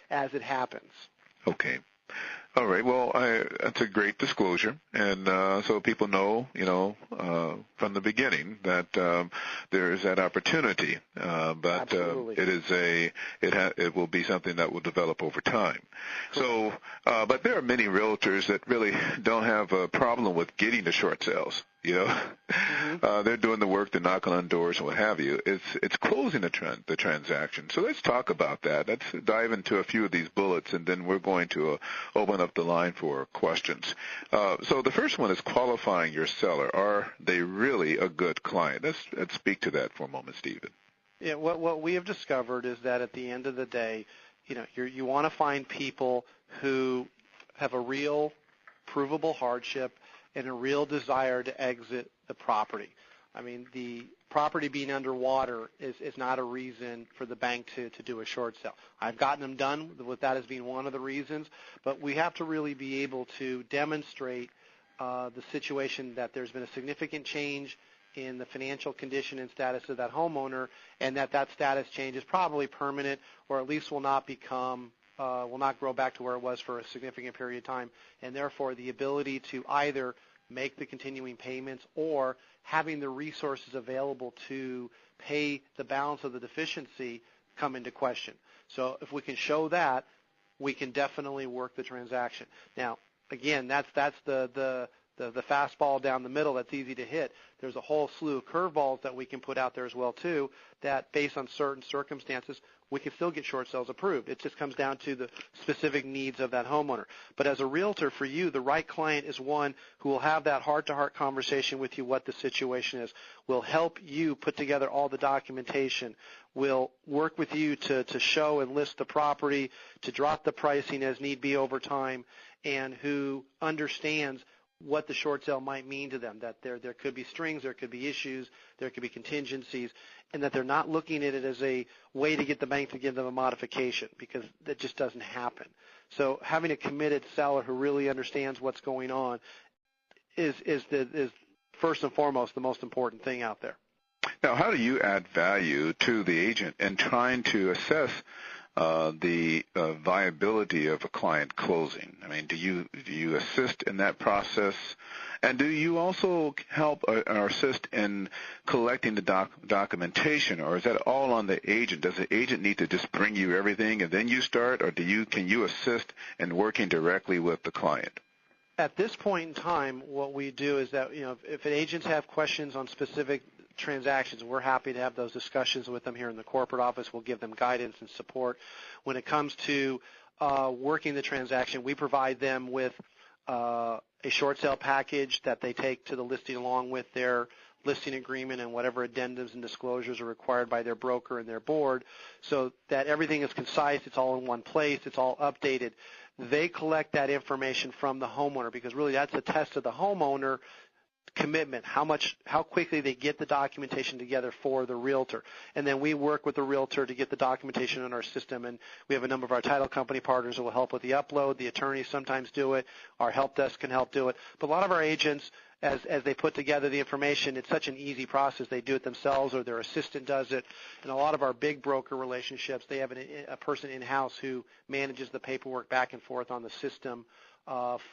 as it happens. Okay. All right. Well, that's a great disclosure, and so people know, from the beginning that there is that opportunity. But it will be something that will develop over time. So, but there are many realtors that really don't have a problem with getting the short sales. They're doing the work, they're knocking on doors and what have you. It's closing the transaction. So let's talk about that. Let's dive into a few of these bullets, and then we're going to open up the line for questions. So the first one is qualifying your seller. Are they really a good client? Let's speak to that for a moment, Stephen. Yeah, what we have discovered is that at the end of the day, you want to find people who have a real provable hardship and a real desire to exit the property. I mean, the property being underwater is not a reason for the bank to do a short sale. I've gotten them done with that as being one of the reasons, but we have to really be able to demonstrate the situation that there's been a significant change in the financial condition and status of that homeowner, and that status change is probably permanent, or at least will not grow back to where it was for a significant period of time, and therefore the ability to either make the continuing payments or having the resources available to pay the balance of the deficiency come into question. So if we can show that, we can definitely work the transaction. Now, again, that's the fastball down the middle that's easy to hit. There's a whole slew of curveballs that we can put out there as well, too, that based on certain circumstances, we can still get short sales approved. It just comes down to the specific needs of that homeowner. But as a realtor, for you, the right client is one who will have that heart-to-heart conversation with you what the situation is, will help you put together all the documentation, will work with you to show and list the property, to drop the pricing as need be over time, and who understands what the short sale might mean to them, that there could be strings, there could be issues, there could be contingencies, and that they're not looking at it as a way to get the bank to give them a modification, because that just doesn't happen. So having a committed seller who really understands what's going on is first and foremost the most important thing out there. Now, how do you add value to the agent in trying to assess the viability of a client closing? I mean, do you assist in that process? And do you also help or assist in collecting the documentation, or is that all on the agent? Does the agent need to just bring you everything and then you start, or can you assist in working directly with the client? At this point in time, what we do is that, if agents have questions on specific transactions, we're happy to have those discussions with them here in the corporate office. We'll give them guidance and support. When it comes to working the transaction, we provide them with a short sale package that they take to the listing along with their listing agreement and whatever addendums and disclosures are required by their broker and their board, so that everything is concise, it's all in one place, it's all updated. They collect that information from the homeowner, because really that's a test of the homeowner commitment, how quickly they get the documentation together for the realtor. And then we work with the realtor to get the documentation in our system, and we have a number of our title company partners that will help with the upload. The attorneys sometimes do it. Our help desk can help do it. But a lot of our agents, as they put together the information, it's such an easy process. They do it themselves or their assistant does it. And a lot of our big broker relationships, they have a person in-house who manages the paperwork back and forth on the system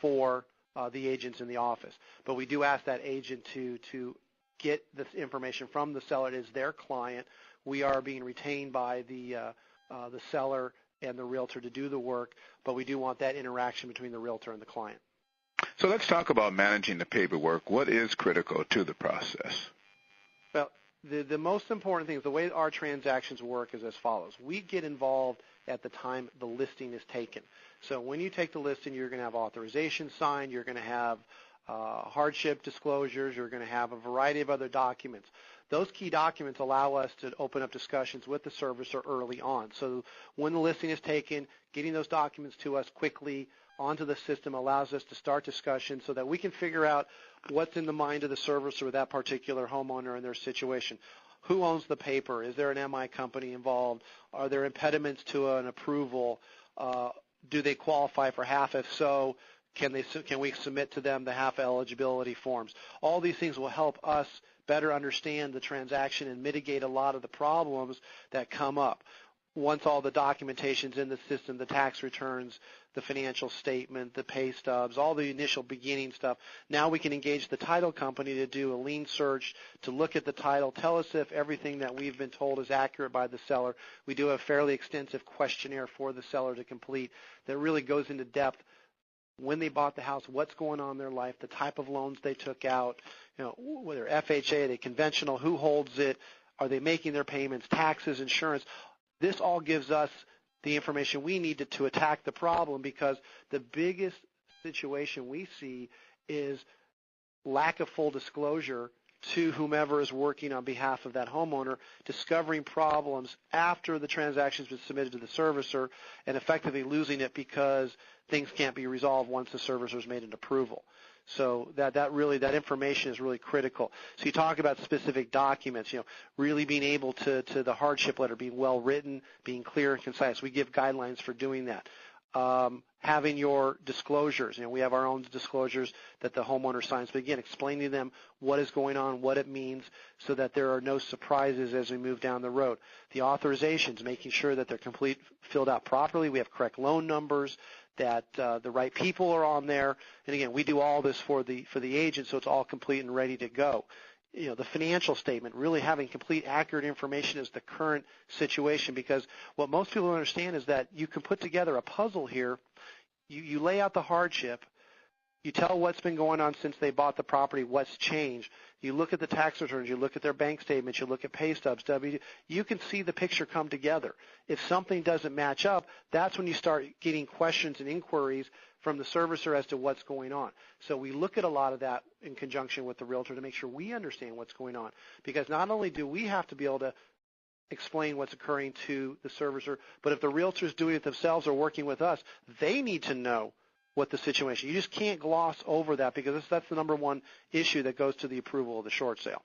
for the agents in the office. But we do ask that agent to get this information from the seller. It is their client. We are being retained by the seller and the realtor to do the work, but we do want that interaction between the realtor and the client. So let's talk about managing the paperwork. What is critical to the process? Well, the most important thing is the way our transactions work is as follows. We get involved at the time the listing is taken. So when you take the listing, you're going to have authorization signed, you're going to have hardship disclosures, you're going to have a variety of other documents. Those key documents allow us to open up discussions with the servicer early on. So when the listing is taken, getting those documents to us quickly onto the system allows us to start discussions so that we can figure out what's in the mind of the servicer with that particular homeowner and their situation. Who owns the paper? Is there an MI company involved? Are there impediments to an approval? Do they qualify for half? If so, can we submit to them the half eligibility forms? All these things will help us better understand the transaction and mitigate a lot of the problems that come up. once all the documentation's in the system, the tax returns, the financial statement, the pay stubs, all the initial beginning stuff, now we can engage the title company to do a lien search, to look at the title, tell us if everything that we've been told is accurate by the seller. We do a fairly extensive questionnaire for the seller to complete that really goes into depth when they bought the house, what's going on in their life, the type of loans they took out, whether FHA, are they conventional, who holds it, are they making their payments, taxes, insurance. This all gives us the information we need to attack the problem, because the biggest situation we see is lack of full disclosure to whomever is working on behalf of that homeowner, discovering problems after the transaction's been submitted to the servicer and effectively losing it because things can't be resolved once the servicer's made an approval. So that information is really critical. So you talk about specific documents, really being able to the hardship letter being well written, being clear and concise. We give guidelines for doing that. Having your disclosures, we have our own disclosures that the homeowner signs, but again, explaining to them what is going on, what it means, so that there are no surprises as we move down the road. The authorizations, making sure that they're filled out properly. We have correct loan numbers, that the right people are on there. And again, we do all this for the agent, so it's all complete and ready to go. The financial statement, really having complete, accurate information is the current situation, because what most people don't understand is that you can put together a puzzle here. You lay out the hardship. You tell what's been going on since they bought the property, what's changed. You look at the tax returns, you look at their bank statements, you look at pay stubs, you can see the picture come together. If something doesn't match up, that's when you start getting questions and inquiries from the servicer as to what's going on. So we look at a lot of that in conjunction with the realtor to make sure we understand what's going on, because not only do we have to be able to explain what's occurring to the servicer, but if the realtor's doing it themselves or working with us, they need to know what the situation. You just can't gloss over that, because that's the number one issue that goes to the approval of the short sale.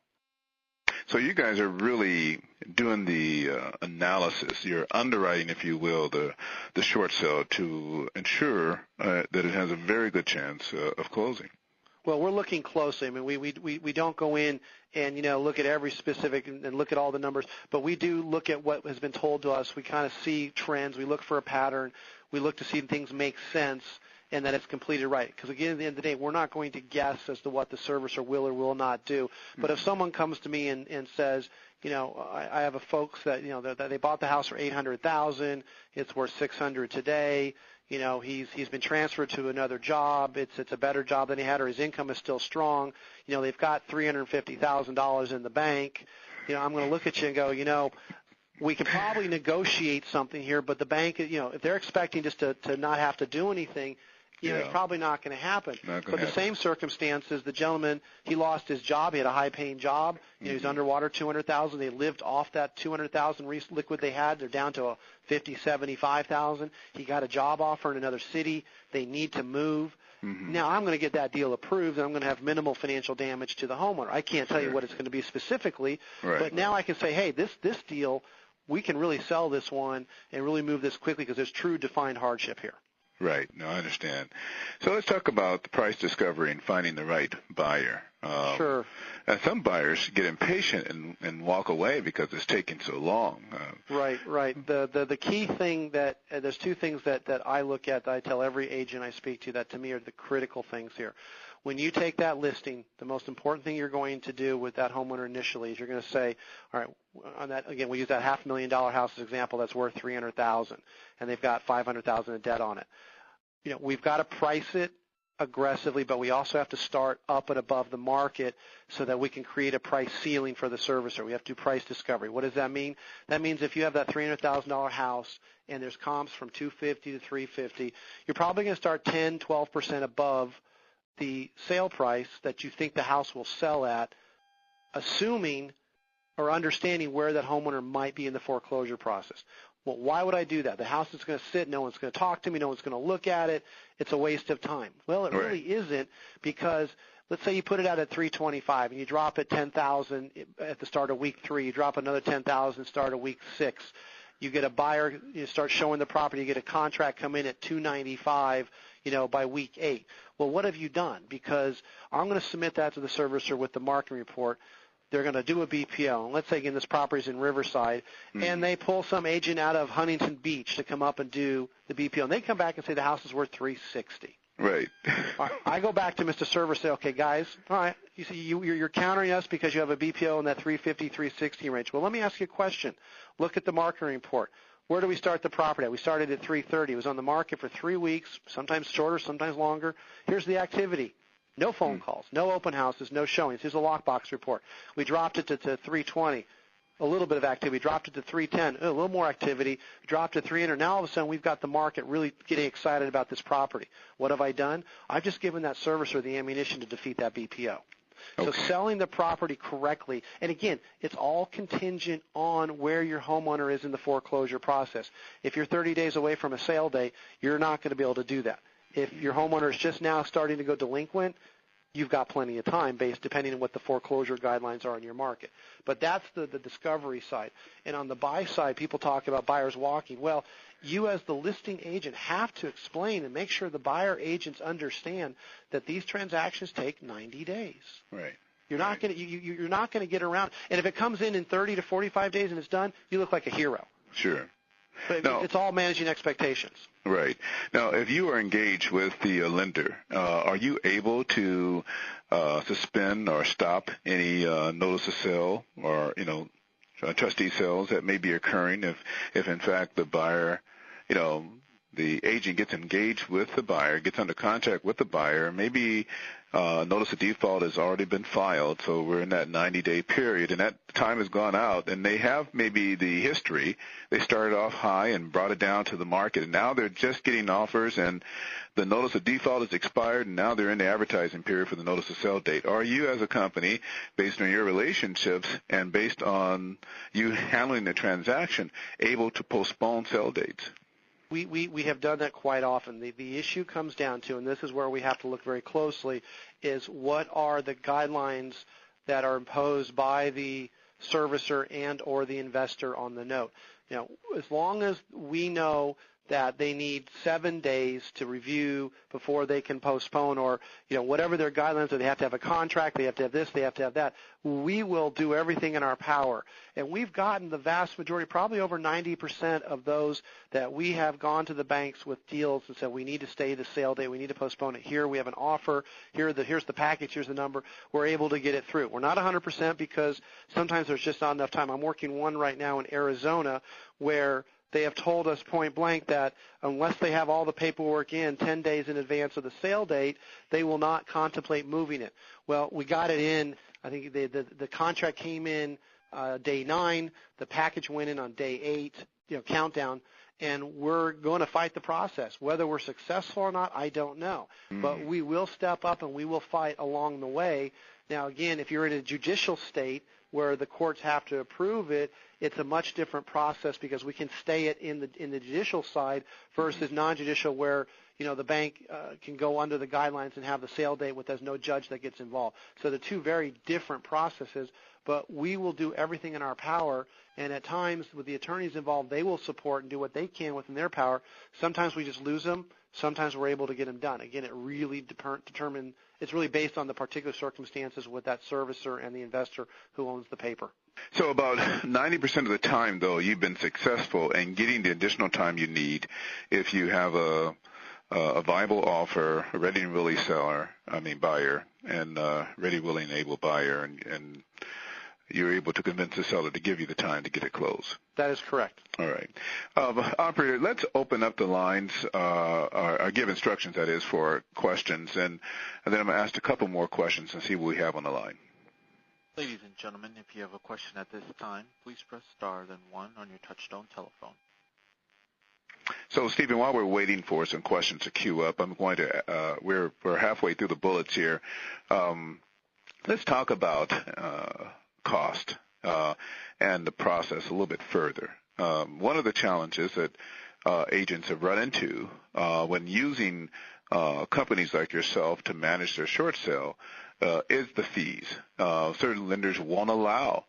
So you guys are really doing the analysis, you're underwriting, if you will, the short sale to ensure that it has a very good chance of closing. Well, we're looking closely. I mean, we don't go in and, look at every specific and look at all the numbers, but we do look at what has been told to us. We kind of see trends. We look for a pattern. We look to see if things make sense and that it's completed right. Because, again, at the end of the day, we're not going to guess as to what the servicer will or will not do. But if someone comes to me and says, I have a folks that, that they bought the house for $800,000, it's worth $600 today, he's been transferred to another job, it's a better job than he had, or his income is still strong, they've got $350,000 in the bank, I'm going to look at you and go, we could probably negotiate something here, but the bank, if they're expecting just to not have to do anything, it's probably not going to happen. But the same circumstances, the gentleman, he lost his job. He had a high-paying job. He was underwater $200,000. They lived off that $200,000 liquid they had. They're down to a $50,000, $75,000. He got a job offer in another city. They need to move. Mm-hmm. Now I'm going to get that deal approved, and I'm going to have minimal financial damage to the homeowner. I can't tell you what it's going to be specifically, but now I can say, hey, this deal, we can really sell this one and really move this quickly because there's true defined hardship here. Right. No, I understand. So let's talk about the price discovery and finding the right buyer. Sure. And some buyers get impatient and walk away because it's taking so long. Right. The key thing there's two things that I look at that I tell every agent I speak to that to me are the critical things here. When you take that listing, the most important thing you're going to do with that homeowner initially is you're going to say, all right, on that, again, we use that $500,000 house as example that's worth $300,000, and they've got $500,000 in debt on it. We've got to price it aggressively, but we also have to start up and above the market so that we can create a price ceiling for the servicer. We have to do price discovery. What does that mean? That means if you have that $300,000 house and there's comps from $250,000 to $350,000, you're probably going to start 10, 12% above the sale price that you think the house will sell at, assuming or understanding where that homeowner might be in the foreclosure process. Well, why would I do that? The house is going to sit. No one's going to talk to me. No one's going to look at it. It's a waste of time. Well, it really isn't, because let's say you put it out at $325,000 and you drop it $10,000 at the start of week 3. You drop another $10,000 start of week 6. You get a buyer. You start showing the property. You get a contract come in at $295,000. By week 8. Well, what have you done? Because I'm going to submit that to the servicer with the marketing report. they're going to do a BPO. And let's say, again, this property's in Riverside, and they pull some agent out of Huntington Beach to come up and do the BPO. And they come back and say the house is worth $360. Right. All right. I go back to Mr. Server and say, okay, guys, all right, you see, you're countering us because you have a BPO in that 350, 360 range. Well, let me ask you a question. Look at the marketing report. Where do we start the property at? We started at 330. It was on the market for 3 weeks, sometimes shorter, sometimes longer. Here's the activity. No phone calls, no open houses, no showings. Here's a lockbox report. We dropped it to 320. A little bit of activity, dropped it to 310, a little more activity, dropped to 300. Now all of a sudden we've got the market really getting excited about this property. What have I done? I've just given that servicer the ammunition to defeat that BPO. Okay. So selling the property correctly, and again, it's all contingent on where your homeowner is in the foreclosure process. If you're 30 days away from a sale date, you're not going to be able to do that. If your homeowner is just now starting to go delinquent, you've got plenty of time depending on what the foreclosure guidelines are in your market. But that's the discovery side. And on the buy side, people talk about buyers walking. Well, you as the listing agent have to explain and make sure the buyer agents understand that these transactions take 90 days. Right. You're not going to get around. And if it comes in 30 to 45 days and it's done, you look like a hero. Sure. But it's all managing expectations. Right. Now, if you are engaged with the lender, are you able to suspend or stop any notice of sale or, trustee sales that may be occurring if in fact the buyer, the agent gets engaged with the buyer, gets under contract with the buyer, maybe notice of default has already been filed, so we're in that 90-day period, and that time has gone out, and they have maybe the history. They started off high and brought it down to the market, and now they're just getting offers, and the notice of default is expired, and now they're in the advertising period for the notice of sale date. Are you as a company, based on your relationships and based on you handling the transaction, able to postpone sale dates? We have done that quite often. The issue comes down to, and this is where we have to look very closely, is what are the guidelines that are imposed by the servicer and or the investor on the note. As long as we know that they need 7 days to review before they can postpone or, whatever their guidelines are, they have to have a contract, they have to have this, they have to have that, we will do everything in our power. And we've gotten the vast majority, probably over 90% of those that we have gone to the banks with deals and said, we need to stay the sale date, we need to postpone it here, we have an offer, here's the package, here's the number, we're able to get it through. We're not 100% because sometimes there's just not enough time. I'm working one right now in Arizona where they have told us point blank that unless they have all the paperwork in 10 days in advance of the sale date, they will not contemplate moving it. Well, we got it in. I think the contract came in day 9. The package went in on day 8, countdown, and we're going to fight the process. Whether we're successful or not, I don't know. But we will step up and we will fight along the way. Now, again, if you're in a judicial state where the courts have to approve it, it's a much different process because we can stay it in the judicial side versus non-judicial where, the bank can go under the guidelines and have the sale date with there's no judge that gets involved. So they're two very different processes, but we will do everything in our power, and at times with the attorneys involved, they will support and do what they can within their power. Sometimes we just lose them. Sometimes we're able to get them done. Again, it really it's really based on the particular circumstances with that servicer and the investor who owns the paper. So about 90% of the time, though, you've been successful in getting the additional time you need if you have a viable offer, a ready and willing buyer, and ready, willing, able buyer, and you're able to convince the seller to give you the time to get it closed. That is correct. All right. Operator, let's open up the lines, or give instructions, that is, for questions, and then I'm going to ask a couple more questions and see what we have on the line. Ladies and gentlemen, if you have a question at this time, please press star then 1 on your touchtone telephone. So, Stephen, while we're waiting for some questions to queue up, I'm going to we're halfway through the bullets here. Let's talk about cost and the process a little bit further. One of the challenges that agents have run into when using companies like yourself to manage their short sale is the fees. Certain lenders won't allow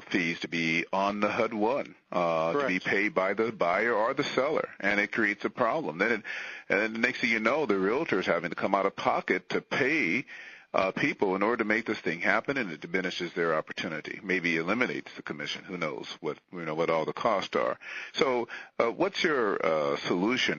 fees to be on the HUD-1, to be paid by the buyer or the seller, and it creates a problem. And the next thing you know, the realtor is having to come out of pocket to pay people in order to make this thing happen, and it diminishes their opportunity. Maybe eliminates the commission. Who knows what all the costs are. So, what's your solution